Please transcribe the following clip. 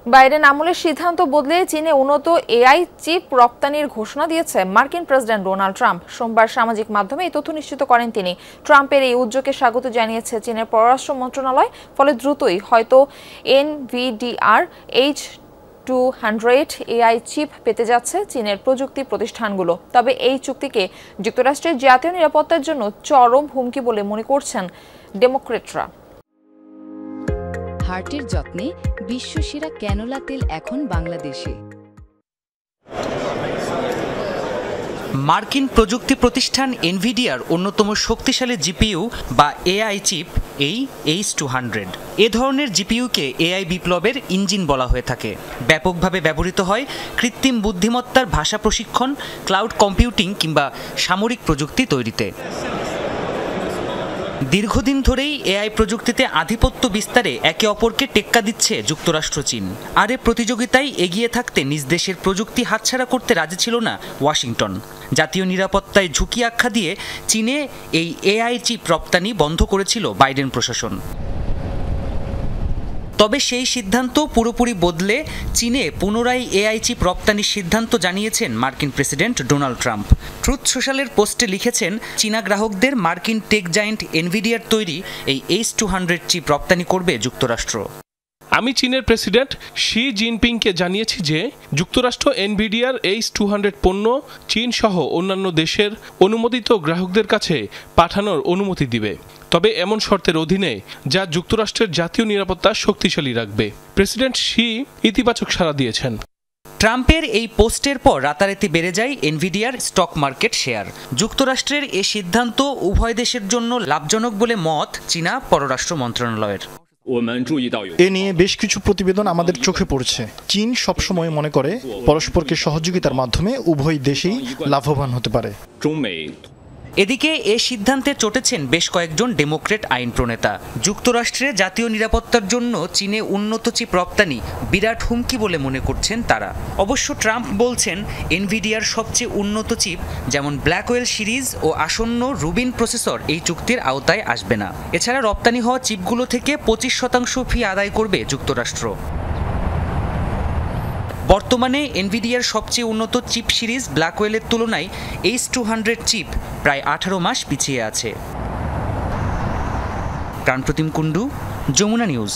Biden আমলের সিদ্ধান্ত বদলে চীনে উন্নত এআই চিপ রপ্তানির ঘোষণা দিয়েছে মার্কিন প্রেসিডেন্ট ডোনাল্ড ট্রাম্প। সোমবার সামাজিক মাধ্যমে এই তথ্য নিশ্চিত করেন তিনি। ট্রাম্পের এই উদ্যোগকে স্বাগত জানিয়েছে চীনের পররাষ্ট্র মন্ত্রণালয়। ফলে দ্রুতই হয়তো এনভিডিআর H200 এআই চিপ পেতে যাচ্ছে চীনের প্রযুক্তি প্রতিষ্ঠানগুলো। তবে এই চুক্তিকে যুক্তরাষ্ট্রের জাতীয় নিরাপত্তার জন্য চরম হুমকি বলে মনে করছেন ডেমোক্রেটরা। হার্টের যত্নে বিশ্বসেরা ক্যানোলা তেল এখন বাংলাদেশে। মার্কিন প্রযুক্তি প্রতিষ্ঠান এনভিডিয়ার অন্যতম শক্তিশালী জিপিইউ বা এআই চিপ এই H200। এ ধরনের জিপিইউকে এআই বিপ্লবের ইঞ্জিন বলা হয়ে থাকে। ব্যাপকভাবে ব্যবহৃত হয় কৃত্রিম বুদ্ধিমত্তার ভাষা প্রশিক্ষণ, ক্লাউড কম্পিউটিং কিংবা সামরিক প্রযুক্তি তৈরিতে। দীর্ঘদিন ধরেই এআই প্রযুক্তিতে আধিপত্য বিস্তারে একে অপরকে টেক্কা দিচ্ছে যুক্তরাষ্ট্র চীন। আর এ প্রতিযোগিতায় এগিয়ে থাকতে নিজ দেশের প্রযুক্তি হাতছাড়া করতে রাজি ছিল না ওয়াশিংটন। জাতীয় নিরাপত্তায় ঝুঁকি আখ্যা দিয়ে চীনে এই এআই চিপ রপ্তানি বন্ধ করেছিল বাইডেন প্রশাসন। তবে সেই সিদ্ধান্ত পুরোপুরি বদলে চীনে পুনরায় এআই চিপ রপ্তানির সিদ্ধান্ত জানিয়েছেন মার্কিন প্রেসিডেন্ট ডোনাল্ড ট্রাম্প। ট্রুথ সোশ্যালের পোস্টে লিখেছেন, চীনা গ্রাহকদের মার্কিন টেক জায়েন্ট এনভিডিয়ার তৈরি এই H200 চিপ রপ্তানি করবে যুক্তরাষ্ট্র। আমি চীনের প্রেসিডেন্ট শি জিনপিংকে জানিয়েছি যে যুক্তরাষ্ট্র এনভিডিয়ার H200 পণ্য চীন সহ অন্যান্য দেশের অনুমোদিত গ্রাহকদের কাছে পাঠানোর অনুমতি দিবে, তবে এমন শর্তের অধীনে যা যুক্তরাষ্ট্রের জাতীয় নিরাপত্তা শক্তিশালী রাখবে। প্রেসিডেন্ট শি ইতিবাচক সাড়া দিয়েছেন। ট্রাম্পের এই পোস্টের পর রাতারাতি বেড়ে যায় এনভিডিয়ার স্টক মার্কেট শেয়ার। যুক্তরাষ্ট্রের এ সিদ্ধান্ত উভয় দেশের জন্য লাভজনক বলে মত চীনা পররাষ্ট্র মন্ত্রণালয়ের। এ নিয়ে বেশ কিছু প্রতিবেদন আমাদের চোখে পড়ছে। চীন সবসময় মনে করে পরস্পরকে সহযোগিতার মাধ্যমে উভয় দেশেই লাভবান হতে পারে। এদিকে এ সিদ্ধান্তে চটেছেন বেশ কয়েকজন ডেমোক্রেট আইন প্রণেতা। যুক্তরাষ্ট্রে জাতীয় নিরাপত্তার জন্য চীনে উন্নত চিপ রপ্তানি বিরাট হুমকি বলে মনে করছেন তারা। অবশ্য ট্রাম্প বলছেন, এনভিডিয়ার সবচেয়ে উন্নত চিপ যেমন ব্ল্যাকওয়েল সিরিজ ও আসন্ন রুবিন প্রসেসর এই চুক্তির আওতায় আসবে না। এছাড়া রপ্তানি হওয়া চিপগুলো থেকে 25% ফি আদায় করবে যুক্তরাষ্ট্র। বর্তমানে এনভিডিয়ার সবচেয়ে উন্নত চিপ সিরিজ ব্ল্যাকওয়েলের তুলনায় H200 চিপ প্রায় 18 মাস পিছিয়ে আছে। প্রাণপ্রতিম কুণ্ডু, যমুনা নিউজ।